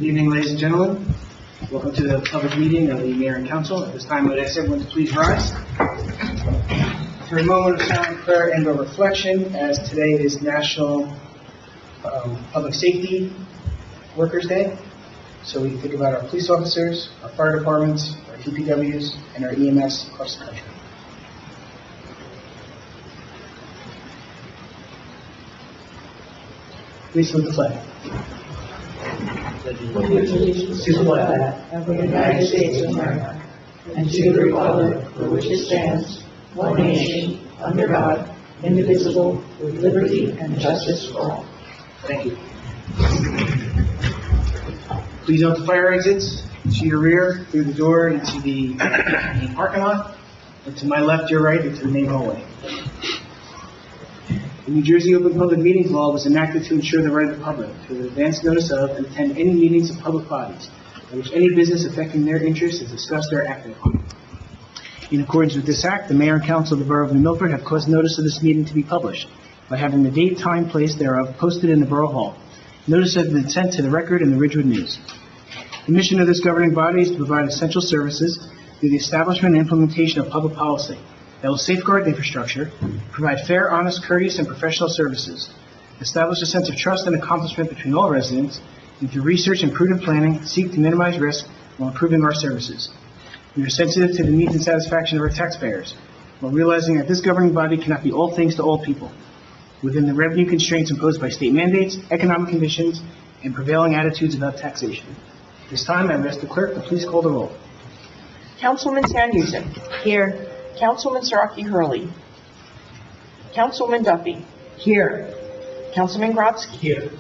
Good evening, ladies and gentlemen. Welcome to the public meeting of the Mayor and Council. At this time, I would ask everyone to please rise for a moment of silent prayer and/or reflection, as today is National Public Safety Workers' Day. So we think about our police officers, our fire departments, our DPWs, and our EMS across the country. Please salute the flag. Allegiance to the flag of the United States of America and to the republic for which it stands, one nation, under God, indivisible, with liberty and justice for all. Thank you. Please note the fire exits to your rear, through the door into the main parking lot, and to my left, your right, into the main hallway. The New Jersey Open Public Meetings Law was enacted to ensure the right of the public to give advance notice of and attend any meetings of public bodies in which any business affecting their interests is discussed or acted upon. In accordance with this act, the Mayor and Council of the Borough of New Milford have caused notice of this meeting to be published by having the date, time, place thereof posted in the Borough Hall. Notice has been sent to the record in the Ridgewood News. The mission of this governing body is to provide essential services through the establishment and implementation of public policy that will safeguard the infrastructure, provide fair, honest, courteous, and professional services, establish a sense of trust and accomplishment between all residents, and through research and prudent planning, seek to minimize risk while improving our services. We are sensitive to the needs and satisfaction of our taxpayers, while realizing that this governing body cannot be all things to all people, within the revenue constraints imposed by state mandates, economic conditions, and prevailing attitudes about taxation. This time, I would ask the clerk to please call the roll. Councilman Sanusin. Here. Councilman Zaraki Hurley. Councilman Duffy. Here. Councilman Grotzky. Here.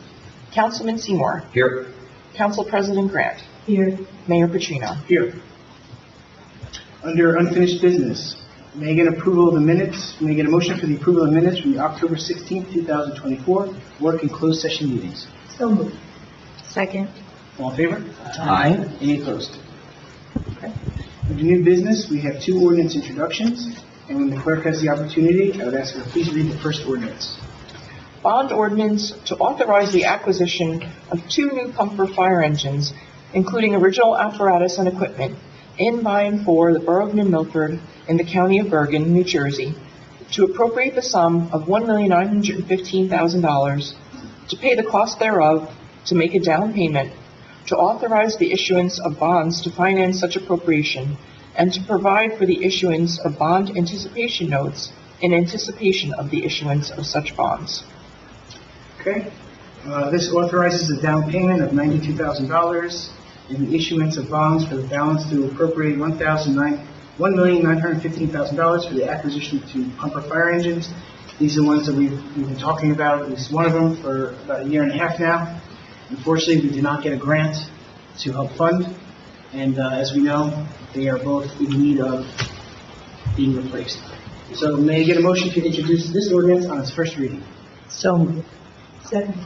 Councilman Seymour. Here. Council President Grant. Here. Mayor Petrino. Here. Under unfinished business, may I get approval of the minutes? May I get a motion for the approval of the minutes from the October 16th, 2024 work and closed session meetings? So moved. Second. All in favor? Aye. Any opposed? Okay. Under new business, we have two ordinance introductions, and when the clerk has the opportunity, I would ask her to please read the first ordinance. Bond ordinance to authorize the acquisition of 2 new pumper fire engines, including original apparatus and equipment, in, by, and for the Borough of New Milford in the County of Bergen, New Jersey, to appropriate the sum of $1,915,000, to pay the cost thereof, to make a down payment, to authorize the issuance of bonds to finance such appropriation, and to provide for the issuance of bond anticipation notes in anticipation of the issuance of such bonds. Okay? This authorizes a down payment of $92,000 and the issuance of bonds for the balance to appropriate $1,915,000 for the acquisition of 2 pumper fire engines. These are the ones that we've been talking about, at least one of them, for about a year and a half now. Unfortunately, we did not get a grant to help fund, and as we know, they are both in need of being replaced. So may I get a motion to introduce this ordinance on its first reading? So moved. Second.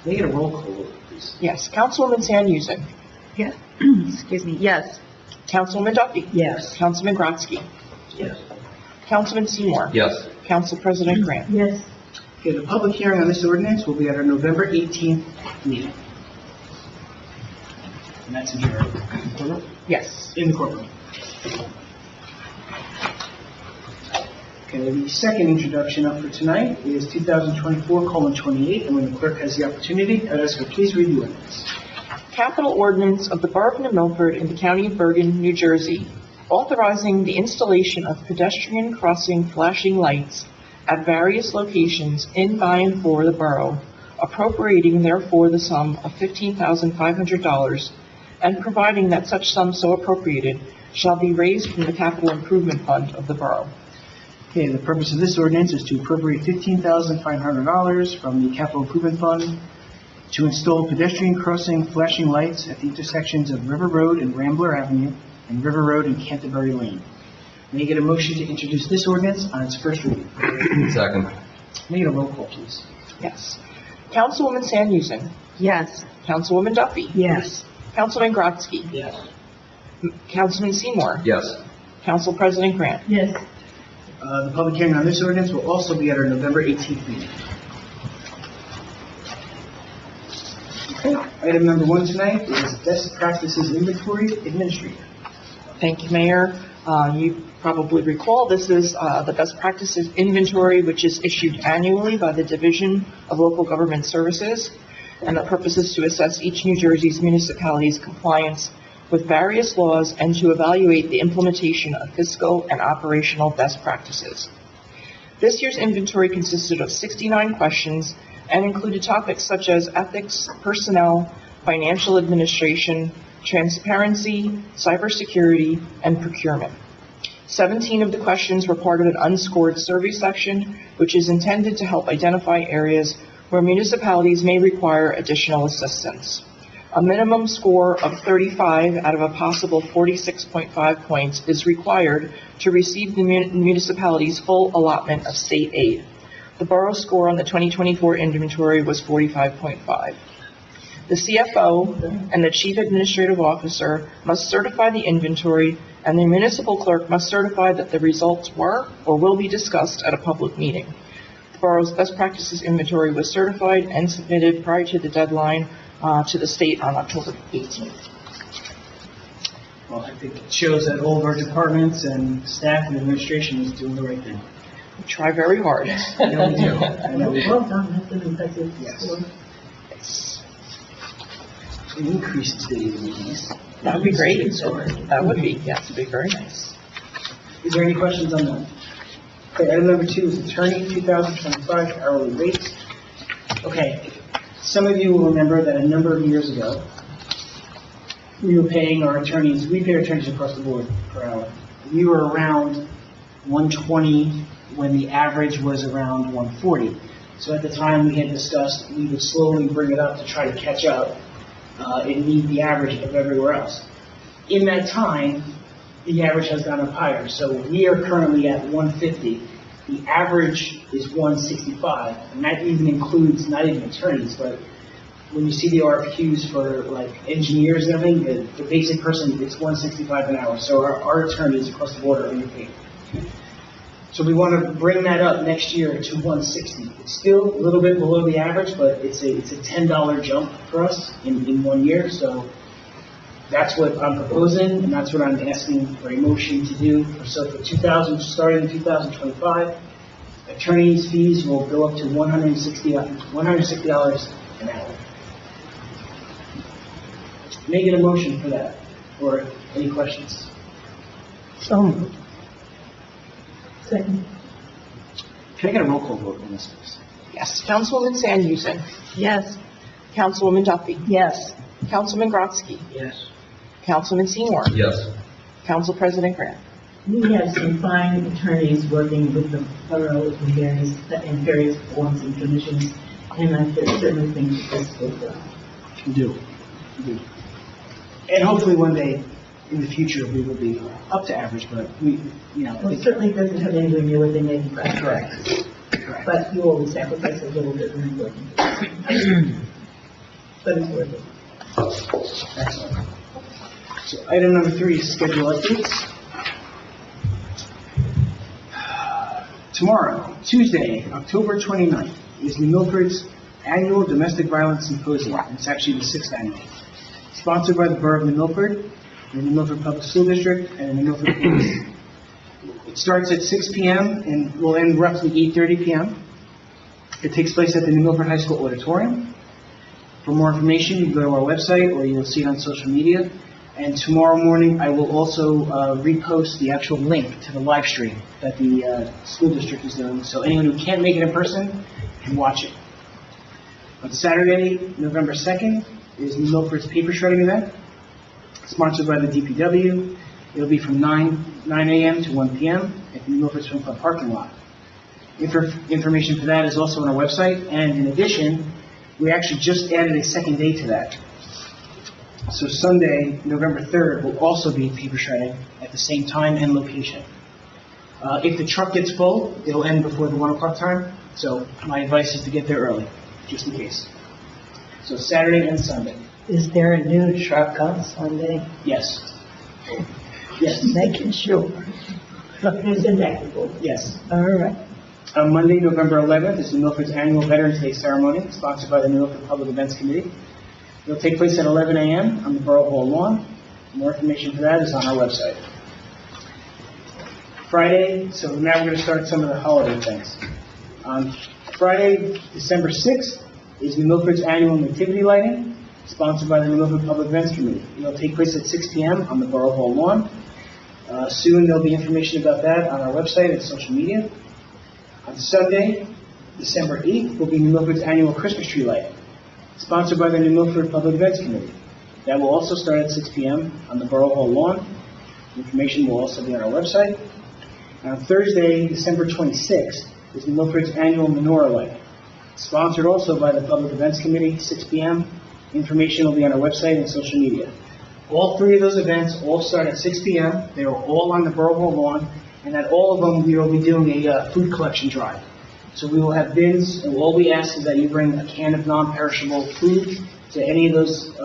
May I get a roll call, please? Yes, Councilwoman Sanusin. Yeah. Excuse me. Yes. Councilman Duffy. Yes. Councilman Grotzky. Yes. Councilman Seymour. Yes. Council President Grant. Yes. Okay, the public hearing on this ordinance will be at our November 18th meeting. And that's in your courtroom? Yes. In the courtroom. Okay, the second introduction up for tonight is 2024:28, and when the clerk has the opportunity, I'd ask her to please read the ordinance. Capital ordinance of the Borough of New Milford in the County of Bergen, New Jersey, authorizing the installation of pedestrian crossing flashing lights at various locations in, by, and for the borough, appropriating therefore the sum of $15,500, and providing that such sum so appropriated shall be raised from the capital improvement fund of the borough. Okay, the purpose of this ordinance is to appropriate $15,500 from the capital improvement fund to install pedestrian crossing flashing lights at the intersections of River Road and Rambler Avenue and River Road and Canterbury Lane. May I get a motion to introduce this ordinance on its first reading? Second. May I get a roll call, please? Yes. Councilwoman Sanusin. Yes. Councilwoman Duffy. Yes. Councilman Grotzky. Yes. Councilman Seymour. Yes. Council President Grant. Yes. The public hearing on this ordinance will also be at our November 18th meeting. Okay. Item number 1 tonight is best practices inventory administrator. Thank you, Mayor. You probably recall this is the best practices inventory, which is issued annually by the Division of Local Government Services, and the purpose is to assess each New Jersey's municipality's compliance with various laws and to evaluate the implementation of fiscal and operational best practices. This year's inventory consisted of 69 questions and included topics such as ethics, personnel, financial administration, transparency, cybersecurity, and procurement. 17 of the questions were part of an unscored survey section, which is intended to help identify areas where municipalities may require additional assistance. A minimum score of 35 out of a possible 46.5 points is required to receive the municipality's full allotment of state aid. The borough score on the 2024 inventory was 45.5. The CFO and the Chief Administrative Officer must certify the inventory, and the municipal clerk must certify that the results were or will be discussed at a public meeting. The borough's best practices inventory was certified and submitted prior to the deadline to the state on October 18th. Well, I think it shows that all of our departments and staff and administration is doing the right thing. We try very hard. I know we do. I know we do. Well done, that's an impressive Yes. score. Yes. An increase today in these. That would be great. That would be, yes, it'd be very nice. Is there any questions on that? Okay, item number 2 is attorney 2025 hourly rates. Okay, some of you will remember that a number of years ago, we were paying our attorneys, we pay our attorneys across the board per hour. We were around 120 when the average was around 140. So at the time we had discussed we would slowly bring it up to try to catch up and meet the average of everywhere else. In that time, the average has gone up higher. So we are currently at 150. The average is 165, and that even includes not even attorneys, but when you see the RFQs for like engineers and everything, the basic person, it's 165 an hour. So our attorneys across the board are underpaid. So we want to bring that up next year to 160. It's still a little bit below the average, but it's a $10 jump for us in 1 year. So that's what I'm proposing, and that's what I'm asking for a motion to do. So for starting in 2025, attorneys' fees will go up to $160 an hour. Making a motion for that, or any questions? So moved. Second. Can I get a roll call vote on this, please? Yes, Councilwoman Sandhusen, Yes. Councilwoman Duffy, Yes. Councilman Grotzky, Yes. Councilman Seymour, Yes. Council President Grant. We have some fine attorneys working with the borough in various forms and commissions, and I certainly think this will go. We do. And hopefully one day in the future we will be up to average, but we, Well, it certainly doesn't have anything to do with the making practice. Correct. But you always sacrifice a little bit when you're working. But it's worth it. Excellent. So item number 3 is schedule updates. Tomorrow, Tuesday, October 29th, is New Milford's annual Domestic Violence Symposium. It's actually the 6th annual. Sponsored by the Borough of New Milford, the New Milford Public School District, and the New Milford Police. It starts at 6 p.m. and will end roughly 8:30 p.m. It takes place at the New Milford High School Auditorium. For more information, you can go to our website or you'll see it on social media. And tomorrow morning, I will also repost the actual link to the live stream that the school district is doing. So anyone who can't make it in person can watch it. On Saturday, November 2nd, is New Milford's paper shredding event, sponsored by the DPW. It'll be from 9 a.m. to 1 p.m. at the New Milford Swim Club parking lot. Information for that is also on our website, and in addition, we actually just added a second day to that. So Sunday, November 3rd, will also be paper shredding at the same time and location. If the truck gets full, it'll end before the 1 o'clock time, so my advice is to get there early, just in case. So Saturday and Sunday. Is there a new truck on Sunday? Yes. Yes. Making sure. It's inevitable. Yes. All right. On Monday, November 11th, is New Milford's annual Veterans Day ceremony, sponsored by the New Milford Public Events Committee. It'll take place at 11 a.m. on the Borough Hall lawn. More information for that is on our website. Friday, so now we're going to start some of the holiday things. On Friday, December 6th, is New Milford's annual nativity lighting, sponsored by the New Milford Public Events Committee. It'll take place at 6 p.m. on the Borough Hall lawn. Soon there'll be information about that on our website and social media. On Sunday, December 8th, will be New Milford's annual Christmas tree lighting, sponsored by the New Milford Public Events Committee. That will also start at 6 p.m. on the Borough Hall lawn. Information will also be on our website. And on Thursday, December 26th, is New Milford's annual menorah lighting, sponsored also by the Public Events Committee, 6 p.m. Information will be on our website and social media. All three of those events all start at 6 p.m. They are all on the Borough Hall lawn, and at all of them, we will be doing a food collection drive. So we will have bins, and all we ask is that you bring a can of non-perishable food to any of those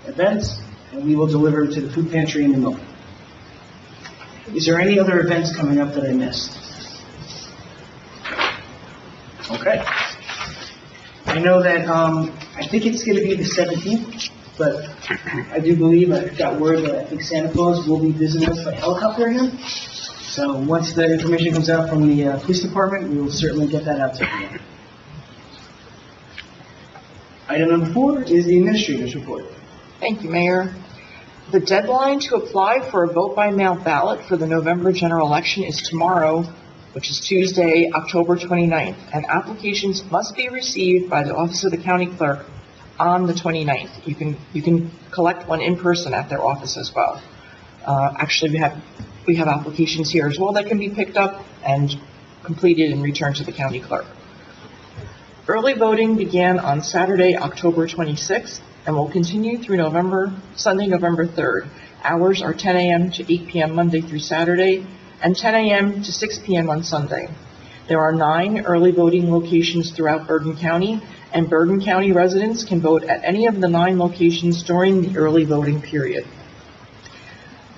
events, and we will deliver them to the food pantry in the Milford. Is there any other events coming up that I missed? Okay. I know that, I think it's going to be the 17th, but I do believe, I got word that I think Santa Claus will be visiting us by helicopter again. So once the information comes out from the police department, we will certainly get that out to you. Item number 4 is the administrator's report. Thank you, Mayor. The deadline to apply for a vote-by-mail ballot for the November general election is tomorrow, which is Tuesday, October 29th, and applications must be received by the Office of the County Clerk on the 29th. You can collect one in person at their office as well. Actually, we have applications here as well that can be picked up and completed and returned to the County Clerk. Early voting began on Saturday, October 26th, and will continue through Sunday, November 3rd. Hours are 10 a.m. to 8 p.m. Monday through Saturday, and 10 a.m. to 6 p.m. on Sunday. There are 9 early voting locations throughout Bergen County, and Bergen County residents can vote at any of the 9 locations during the early voting period.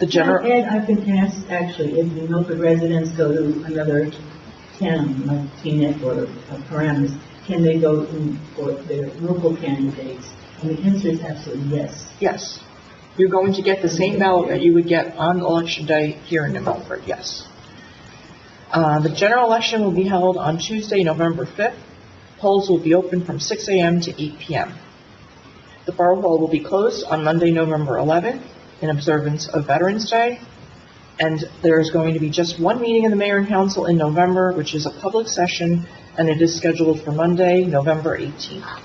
Ed, I've been asked, actually, if the Milford residents go to another town, like Teaneck or Paramus, can they vote for their local candidates? And the answer is absolutely yes. Yes. You're going to get the same ballot that you would get on Election Day here in New Milford, yes. The general election will be held on Tuesday, November 5th. Polls will be open from 6 a.m. to 8 p.m. The Borough Hall will be closed on Monday, November 11th, in observance of Veterans Day. And there is going to be just one meeting of the Mayor and Council in November, which is a public session, and it is scheduled for Monday, November 18th.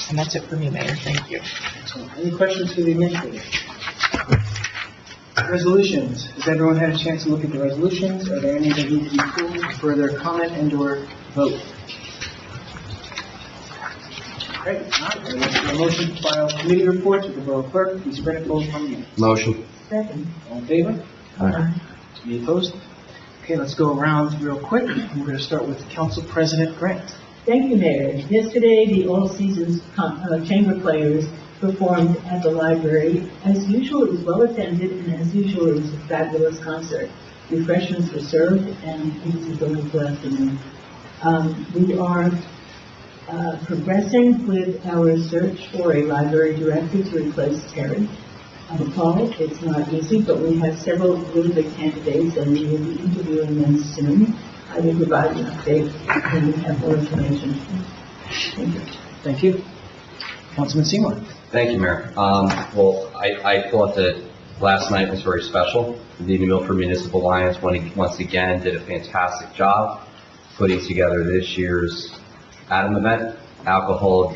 And that's it for me, Mayor. Thank you. Any questions for the administrator? Resolutions. Has everyone had a chance to look at the resolutions? Are there any that need to be pulled for further comment and/or vote? Great. A motion to file committee reports with the Borough Clerk. Please spread it both from you. Motion. Second. All in favor? Aye. Any opposed? Okay, let's go around real quick. We're going to start with Council President Grant. Thank you, Mayor. Yesterday, the All Seasons Chamber Players performed at the library. As usual, it was well attended, and as usual, it was a fabulous concert. Refreshments were served, and it was a delightful afternoon. We are progressing with our search for a library director to replace Terry. Paul, it's not easy, but we have several really good candidates, and we will be interviewing them soon. I will provide an update when we have more information. Thank you. Thank you. Councilman Seymour. Thank you, Mayor. Well, I thought that last night was very special. The New Milford Municipal Alliance once again did a fantastic job putting together this year's Adam event, Alcohol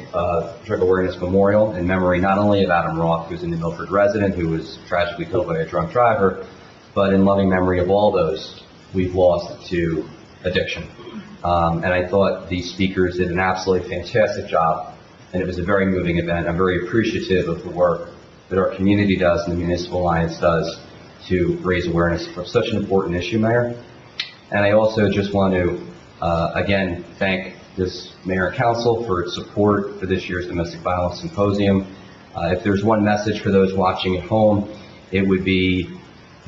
Drug Awareness Memorial, in memory not only of Adam Roth, who's a New Milford resident who was tragically killed by a drunk driver, but in loving memory of all those we've lost to addiction. And I thought these speakers did an absolutely fantastic job, and it was a very moving event. I'm very appreciative of the work that our community does and the Municipal Alliance does to raise awareness for such an important issue, Mayor. And I also just want to, again, thank this Mayor and Council for its support for this year's Domestic Violence Symposium. If there's one message for those watching at home, it would be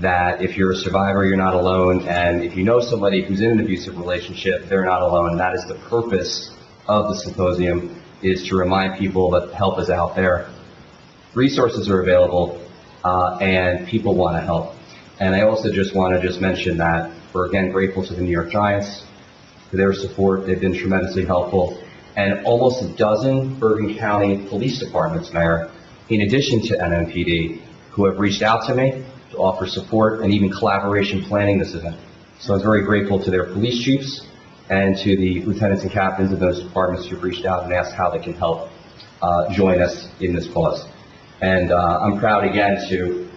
that if you're a survivor, you're not alone, and if you know somebody who's in an abusive relationship, they're not alone. That is the purpose of the symposium, is to remind people that help is out there. resources are available, and people want to help. And I also just want to mention that we're again grateful to the New York Giants for their support. They've been tremendously helpful. And almost a dozen Bergen County Police Departments, Mayor, in addition to NMPD, who have reached out to me to offer support and even collaboration planning this event. So I'm very grateful to their police chiefs and to the lieutenants and captains of those departments who've reached out and asked how they can help join us in this cause. And I'm proud again to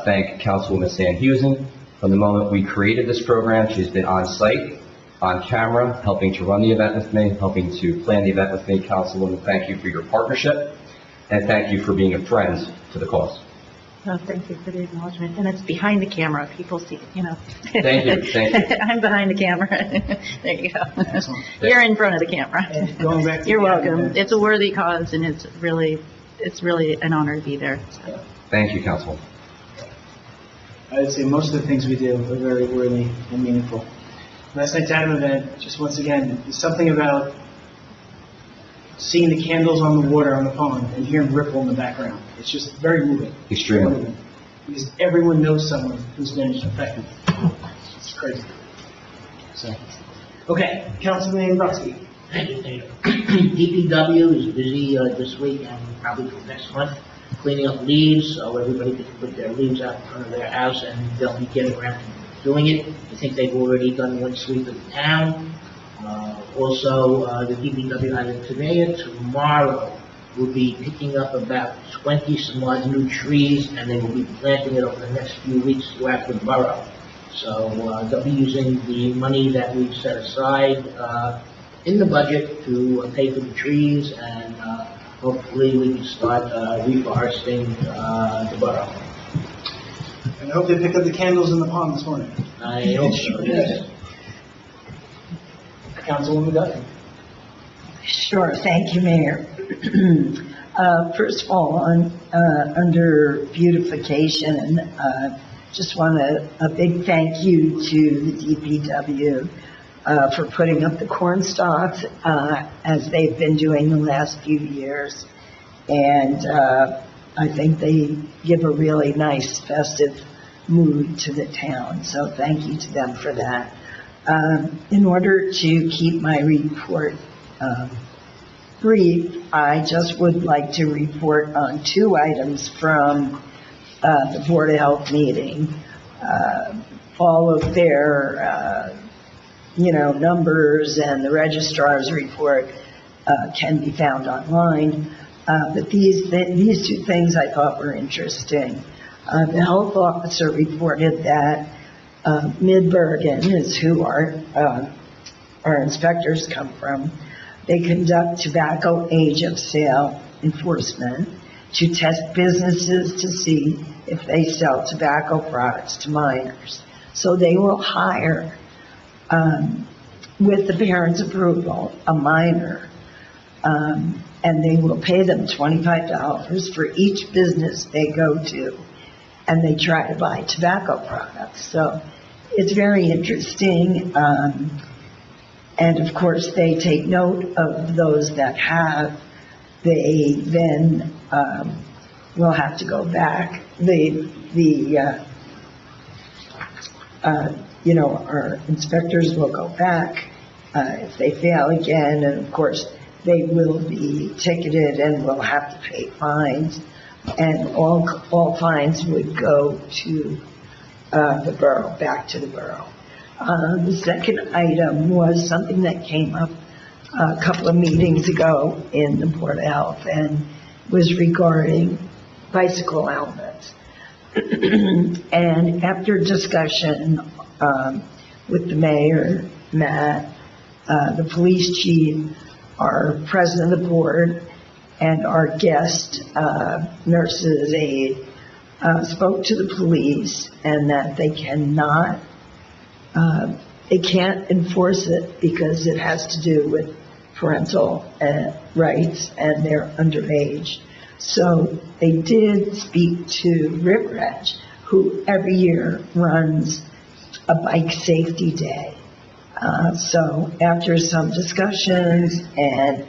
thank Councilwoman Sandhusen. From the moment we created this program, she's been on site, on camera, helping to run the event with me, helping to plan the event with me. Councilwoman, thank you for your partnership, and thank you for being a friend to the cause. Oh, thank you for the acknowledgement. And it's behind the camera. People see, you know. Thank you, thank you. I'm behind the camera. There you go. Excellent. You're in front of the camera. And going back to You're the welcome. event- It's a worthy cause, and it's really an honor to be there. So. Thank you, Councilwoman. I would say most of the things we do are very worthy and meaningful. Last night's Adam event, just once again, there's something about seeing the candles on the water on the pond and hearing ripple in the background. It's just very moving. Extremely. Very moving. Because everyone knows someone who's been affected. It's crazy. So, okay, Councilman Brodsky. Thank you, Dave. DPW is busy this week and probably for next month, cleaning up leaves, so everybody can put their leaves out in front of their house, and they'll be getting around to doing it. I think they've already done one sweep of the town. Also, the DPW item today and tomorrow will be picking up about 20 some odd new trees, and they will be planting it over the next few weeks throughout the borough. So they'll be using the money that we've set aside in the budget to pay for the trees, and hopefully we can start reforesting the borough. And I hope they pick up the candles in the pond this morning. I hope so, yes. Councilwoman Duffy. Sure, thank you, Mayor. First of all, under beautification, just want a big thank you to the DPW for putting up the corn stalks as they've been doing the last few years. And I think they give a really nice festive mood to the town. So thank you to them for that. In order to keep my report brief, I just would like to report on 2 items from the Board of Health meeting. All of their, numbers and the registrar's report can be found online. But these 2 things I thought were interesting. The health officer reported that Mid-Bergen is who our inspectors come from. They conduct tobacco age of sale enforcement to test businesses to see if they sell tobacco products to minors. So they will hire, with the parent's approval, a minor, and they will pay them $25 for each business they go to, and they try to buy tobacco products. So it's very interesting, and of course they take note of those that have. They then will have to go back. Our inspectors will go back if they fail again, and of course they will be ticketed and will have to pay fines, and all fines would go to the borough, back to the borough. The second item was something that came up a couple of meetings ago in the Board of Health, and was regarding bicycle helmets. And after discussion with the mayor, Matt, the police chief, our president of the board, and our guest nurse's aide, spoke to the police, and that they can't enforce it because it has to do with parental rights and they're underage. So they did speak to River Edge, who every year runs a bike safety day. So after some discussions and,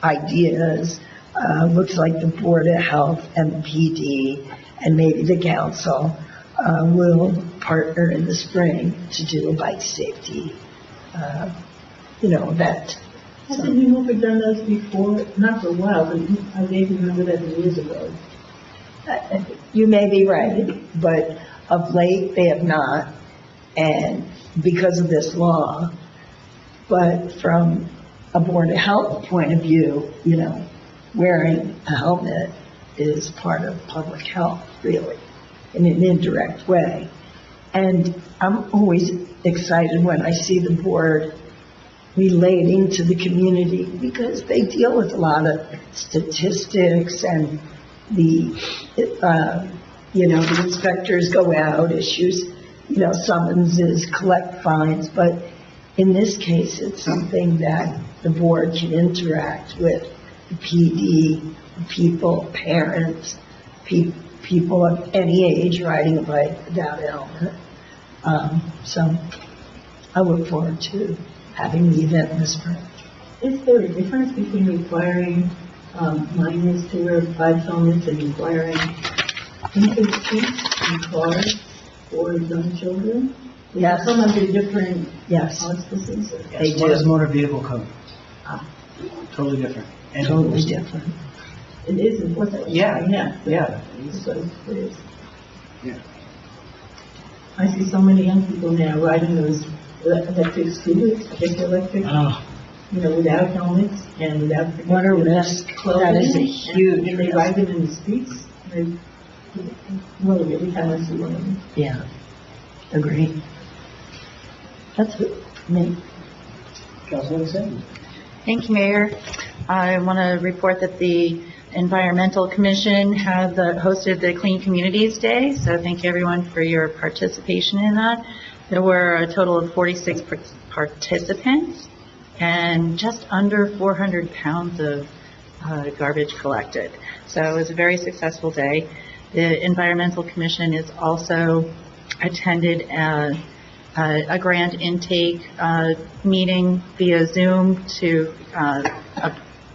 ideas, looks like the Board of Health and the PD and maybe the council will partner in the spring to do a bike safety, event. Hasn't New Milford done those before? Not for a while, but I vaguely remember that years ago. You may be right, but of late they have not, and because of this law. But from a Board of Health point of view, wearing a helmet is part of public health, really, in an indirect way. And I'm always excited when I see the board relating to the community, because they deal with a lot of statistics, and the inspectors go out, issues, summonses, collect fines, but in this case, it's something that the board can interact with the PD, people, parents, people of any age riding a bike without a helmet. So I look forward to having the event in the spring. Is there a difference between requiring minors to wear bike helmets and requiring infant seats in cars for young children? Yes. Some under different Yes, auspices. they One is do. motor vehicle code. Totally different. And Totally different. It is important. Yeah. Yeah. So it is. Yeah. I see so many young people now riding those electric scooters, just electric, without helmets and without What a risk. clothing. That is a huge And they risk. ride them in the streets. Well, every time I see one of them. Yeah, agree. That's it, me. Councilwoman Sands. Thank you, Mayor. I want to report that the Environmental Commission hosted the Clean Communities Day, so thank you everyone for your participation in that. There were a total of 46 participants and just under 400 pounds of garbage collected. So it was a very successful day. The Environmental Commission is also attended a grant intake meeting via Zoom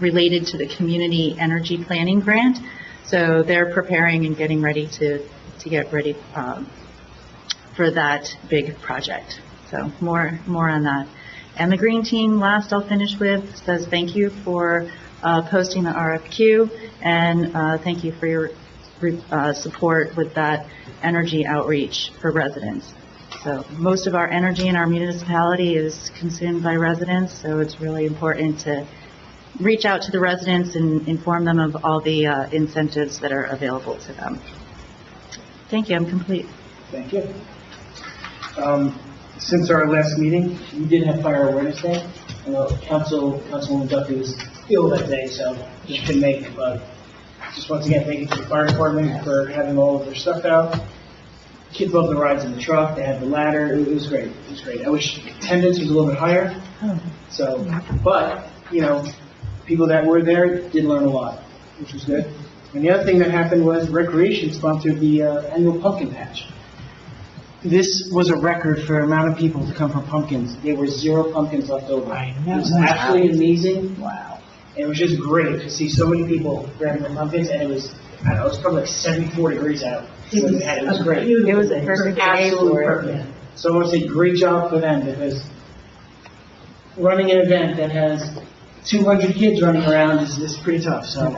related to the community energy planning grant. So they're preparing and getting ready to get ready for that big project. So more on that. And the green team, last I'll finish with, says thank you for posting the RFQ, and thank you for your support with that energy outreach for residents. So most of our energy in our municipality is consumed by residents, so it's really important to reach out to the residents and inform them of all the incentives that are available to them. Thank you, I'm complete. Thank you. Since our last meeting, we did have Fire Awareness Day. Councilwoman Duffy was ill that day, so she couldn't make it, but just once again, thank you to the fire department for having all of their stuff out. Kids loved the rides in the truck, they had the ladder, it was great, it was great. I wish attendance was a little bit higher, so, but, people that were there did learn a lot, which was good. And the other thing that happened was Recreation sponsored the annual pumpkin patch. This was a record for the amount of people to come for pumpkins. There were 0 pumpkins left over. I know. It was absolutely amazing. Wow. And it was just great to see so many people grabbing the pumpkins, and it was probably like 74 degrees out. So it was great. It was a perfect day Absolutely for it. perfect. So I want to say great job for them, because running an event that has 200 kids running around is pretty tough. So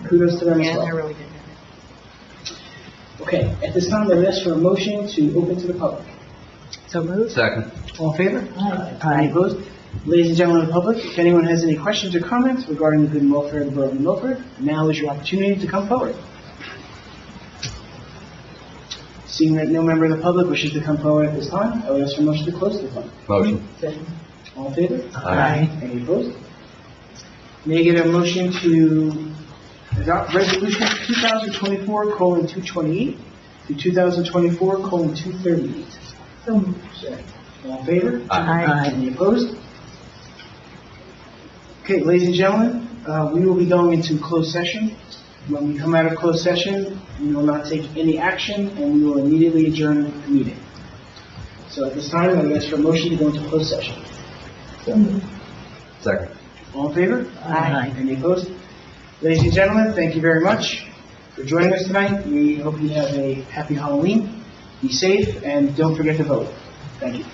kudos to them as Yeah, well. they're really good. Okay, at this time, I would ask for a motion to open to the public. So moved. Second. All in favor? Aye. Any opposed? Ladies and gentlemen of the public, if anyone has any questions or comments regarding the good and welfare of the borough of Milford, now is your opportunity to come forward. Seeing that no member of the public wishes to come forward at this time, I would ask for a motion to close the public. Motion. All in favor? Aye. Any opposed? May I get a motion to adopt resolution 2024:228 to 2024:238? So moved. All in favor? Aye. Any opposed? Okay, ladies and gentlemen, we will be going into closed session. When we come out of closed session, we will not take any action, and we will immediately adjourn the meeting. So at this time, I would ask for a motion to go into closed session. So moved. Second. All in favor? Aye. Any opposed? Ladies and gentlemen, thank you very much for joining us tonight. We hope you have a happy Halloween. Be safe, and don't forget to vote. Thank you.